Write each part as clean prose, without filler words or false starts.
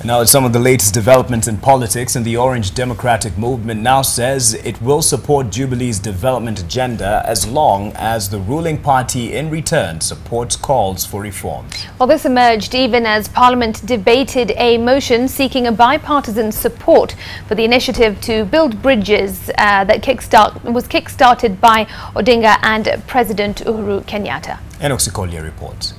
Now, it's some of the latest developments in politics, and the Orange Democratic Movement now says it will support Jubilee's development agenda as long as the ruling party in return supports calls for reforms. Well, this emerged even as Parliament debated a motion seeking a bipartisan support for the initiative to build bridges that was kick-started by Odinga and President Uhuru Kenyatta. Enoxicolia reports.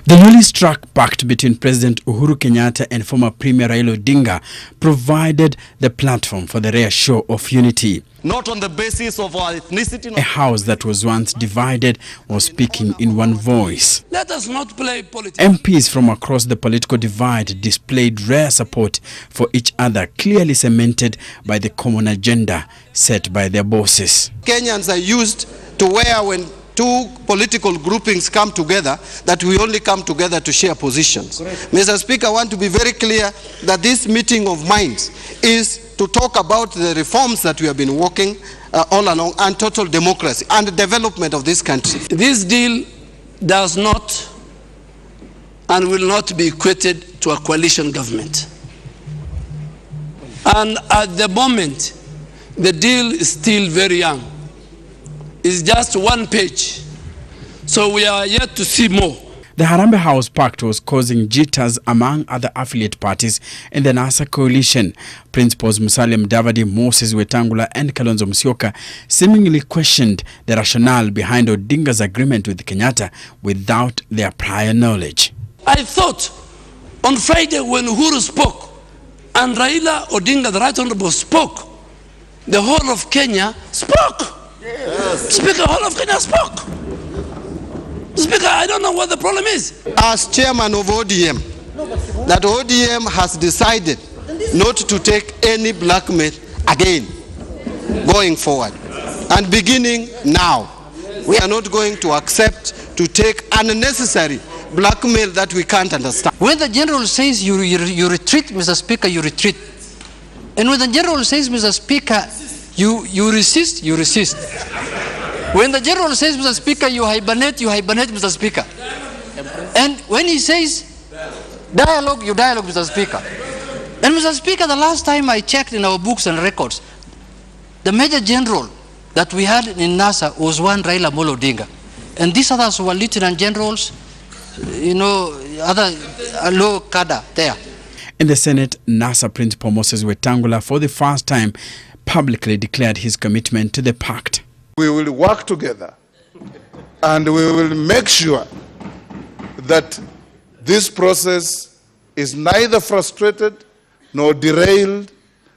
The newly struck pact between President Uhuru Kenyatta and former Premier Raila Odinga provided the platform for the rare show of unity. Not on the basis of our ethnicity. A house that was once divided was speaking in one voice. Let us not play politics. MPs from across the political divide displayed rare support for each other, clearly cemented by the common agenda set by their bosses. Kenyans are used to where when two political groupings come together, that we only come together to share positions. Correct. Mr. Speaker, I want to be very clear that this meeting of minds is to talk about the reforms that we have been working all along, and total democracy and the development of this country. This deal does not and will not be equated to a coalition government. And at the moment, the deal is still very young. It's just one page, so we are yet to see more. The Harambee House Pact was causing jitters among other affiliate parties in the NASA coalition. Principals Musalia Mudavadi, Moses Wetangula and Kalonzo Musyoka seemingly questioned the rationale behind Odinga's agreement with Kenyatta without their prior knowledge. I thought on Friday when Uhuru spoke and Raila Odinga, the Right Honorable, spoke, the whole of Kenya spoke. Yes. Speaker, all of Kenya spoke. Speaker, I don't know what the problem is. As chairman of ODM, that ODM has decided not to take any blackmail again going forward. And beginning now, we are not going to accept to take unnecessary blackmail that we can't understand. When the general says you retreat, Mr. Speaker, you retreat. And when the general says, Mr. Speaker, you resist, you resist. When the general says, Mr. Speaker, you hibernate, Mr. Speaker. And when he says dialogue, you dialogue, Mr. Speaker. And Mr. Speaker, the last time I checked in our books and records, the major general that we had in NASA was one Raila Odinga. And these others were lieutenant generals, you know, other low cadre there. In the Senate, NASA Principal Moses Wetangula for the first time publicly declared his commitment to the pact. We will work together and we will make sure that this process is neither frustrated nor derailed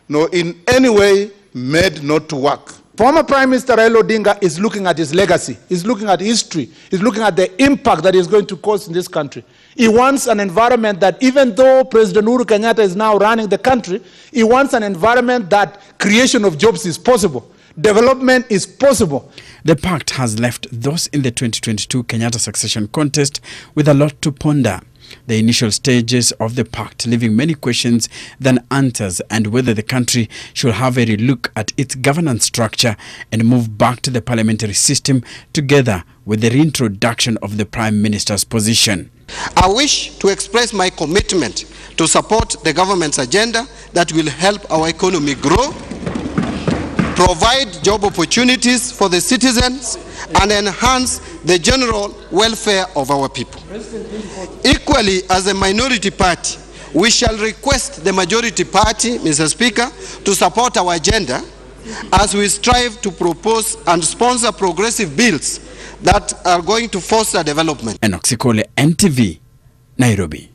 nor in any way made not to work. Former Prime Minister Raila Odinga is looking at his legacy, he's looking at history, he's looking at the impact that he's going to cause in this country. He wants an environment that, even though President Uhuru Kenyatta is now running the country, he wants an environment that creation of jobs is possible, development is possible. The pact has left those in the 2022 Kenyatta succession contest with a lot to ponder. The initial stages of the pact leaving many questions than answers, and whether the country should have a relook at its governance structure and move back to the parliamentary system together with the reintroduction of the Prime Minister's position. I wish to express my commitment to support the government's agenda that will help our economy grow, provide job opportunities for the citizens, and enhance the general welfare of our people. Equally, as a minority party, we shall request the majority party, Mr. Speaker, to support our agenda as we strive to propose and sponsor progressive bills that are going to foster development. Enoxicolia, NTV, Nairobi.